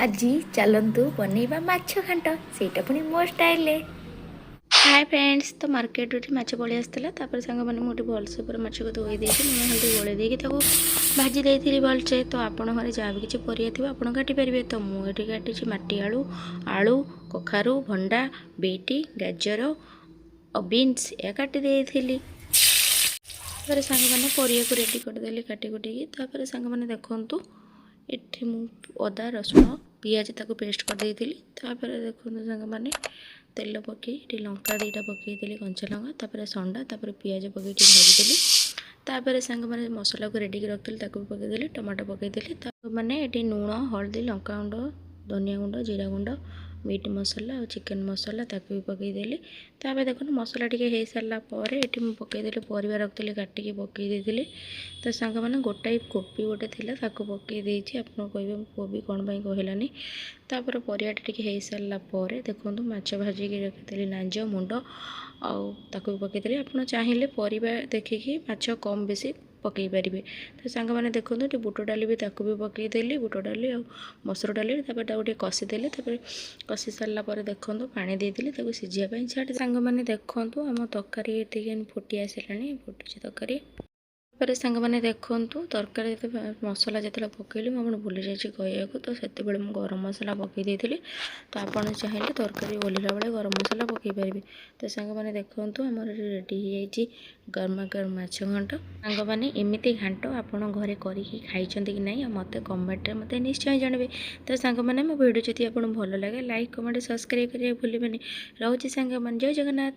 ଆଜି ଚାଲନ୍ତୁ ବନେଇବା ମାଛ ଘାଣ୍ଟ, ସେଇଟା ପୁଣି ମୋ ଷ୍ଟାଇଲରେ। ହାय ଫ୍ରେଣ୍ଡସ୍, ତ ମାର୍କେଟରୁ ମାଛ ପଳେଇ ଆସିଥିଲା। ତାପରେ ସାଙ୍ଗମାନେ ମୁଁ ଭଲସେ ପୁରା ମାଛକୁ ଧୋଇ ଦେଇକି ଲୁଣ ହଳଦୀ ଗୋଳେଇ ଦେଇକି ତାକୁ ଭାଜି ଦେଇଥିଲି ଭଲସେ। ତ ଆପଣ ଘରେ ଯାହା ବି କିଛି ପରିବା ଥିବ ଆପଣ କାଟିପାରିବେ। ତ ମୁଁ ଏଠି କାଟିଛି ମାଟି ଆଳୁ, ଆଳୁ, କଖାରୁ, ଭଣ୍ଡା, ବିଟ୍, ଗାଜର ଆଉ ବିନ୍ସ ଏହା କାଟି ଦେଇଥିଲି। ତାପରେ ସାଙ୍ଗମାନେ ପରିବାକୁ ରେଡ଼ି କରିଦେଲି କାଟି କୁଟିକି। ତାପରେ ସାଙ୍ଗମାନେ ଦେଖନ୍ତୁ ଏଠି ମୁଁ ଅଦା ରସୁଣ ପିଆଜ ତାକୁ ପେଷ୍ଟ କରିଦେଇଥିଲି। ତାପରେ ଦେଖନ୍ତୁ ସାଙ୍ଗମାନେ ତେଲ ପକାଇ ଏଠି ଲଙ୍କା ଦୁଇଟା ପକାଇଦେଲି, କଞ୍ଚା ଲଙ୍କା, ତାପରେ ସଣ୍ଡା, ତାପରେ ପିଆଜ ପକାଇ ଟିକେ ଭାଜିଦେଲି। ତାପରେ ସାଙ୍ଗମାନେ ମସଲାକୁ ରେଡ଼ିକି ରଖିଥିଲି ତାକୁ ବି ପକାଇଦେଲି, ଟମାଟୋ ପକାଇଦେଲି। ତାମାନେ ଏଠି ଲୁଣ, ହଳଦୀ, ଲଙ୍କାଗୁଣ୍ଡ, ଧନିଆ ଗୁଣ୍ଡ, ଜିରା ଗୁଣ୍ଡ, ମିଟ୍ ମସଲା ଆଉ ଚିକେନ୍ ମସଲା ତାକୁ ବି ପକାଇଦେଲି। ତାପରେ ଦେଖନ୍ତୁ ମସଲା ଟିକେ ହେଇସାରିଲା ପରେ ଏଠି ମୁଁ ପକାଇଦେଲି ପରିବା ରଖିଥିଲି କାଟିକି ପକାଇ ଦେଇଥିଲି। ତ ସାଙ୍ଗମାନେ ଗୋଟାଏ କୋବି ଗୋଟେ ଥିଲା ତାକୁ ପକାଇ ଦେଇଛି। ଆପଣ କହିବେ କୋବି କ'ଣ ପାଇଁ କହିଲାନି। ତାପରେ ପରିବାଟା ଟିକେ ହେଇସାରିଲା ପରେ ଦେଖନ୍ତୁ ମାଛ ଭାଜିକି ରଖିଥିଲି ଲାଞ୍ଜ, ମୁଣ୍ଡ ଆଉ ତାକୁ ବି ପକାଇଦେଲି। ଆପଣ ଚାହିଁଲେ ପରିବା ଦେଖିକି ମାଛ କମ୍ ବେଶୀ ପକାଇ ପାରିବେ। ତ ସାଙ୍ଗମାନେ ଦେଖନ୍ତୁ ଏଠି ବୁଟ ଡାଲି ବି ତାକୁ ବି ପକାଇଦେଲି, ବୁଟ ଡାଲି ଆଉ ମସୁର ଡାଲି। ତାପରେ ତାକୁ ଟିକେ କଷିଦେଲି। ତାପରେ କଷି ସାରିଲା ପରେ ଦେଖନ୍ତୁ ପାଣି ଦେଇଦେଲି ତାକୁ ସିଝିବା ପାଇଁ ଛାଡ଼ି। ସାଙ୍ଗମାନେ ଦେଖନ୍ତୁ ଆମ ତରକାରୀ ଟିକେ ଫୁଟି ଆସିଲାଣି, ଫୁଟୁଛି ତରକାରୀ। ତାପରେ ସାଙ୍ଗମାନେ ଦେଖନ୍ତୁ ତରକାରୀ ମସଲା ଯେତେବେଳେ ପକାଇଲି ମୁଁ ଆପଣ ଭୁଲି ଯାଇଛି କହିବାକୁ, ତ ସେତେବେଳେ ମୁଁ ଗରମ ମସଲା ପକାଇ ଦେଇଥିଲି। ତ ଆପଣ ଚାହିଁଲେ ତରକାରୀ ଓହ୍ଲାଇଲା ବେଳେ ଗରମ ମସଲା ପକାଇ ପାରିବେ। ତ ସାଙ୍ଗମାନେ ଦେଖନ୍ତୁ ଆମର ରେଡ଼ି ହେଇଯାଇଛି ଗରମା ଗରମ ମାଛ ଘାଣ୍ଟ। ସାଙ୍ଗମାନେ ଏମିତି ଘାଣ୍ଟ ଆପଣ ଘରେ କରିକି ଖାଇଛନ୍ତି କି ନାହିଁ ଆଉ ମୋତେ କମେଣ୍ଟରେ ମୋତେ ନିଶ୍ଚୟ ଜାଣିବେ। ତ ସାଙ୍ଗମାନେ ମୋ ଭିଡ଼ିଓ ଯଦି ଆପଣଙ୍କୁ ଭଲ ଲାଗେ ଲାଇକ୍, କମେଣ୍ଟ, ସବସ୍କ୍ରାଇବ୍ କରିବାକୁ ଭୁଲିବେନି। ରହୁଛି ସାଙ୍ଗମାନେ, ଜୟ ଜଗନ୍ନାଥ।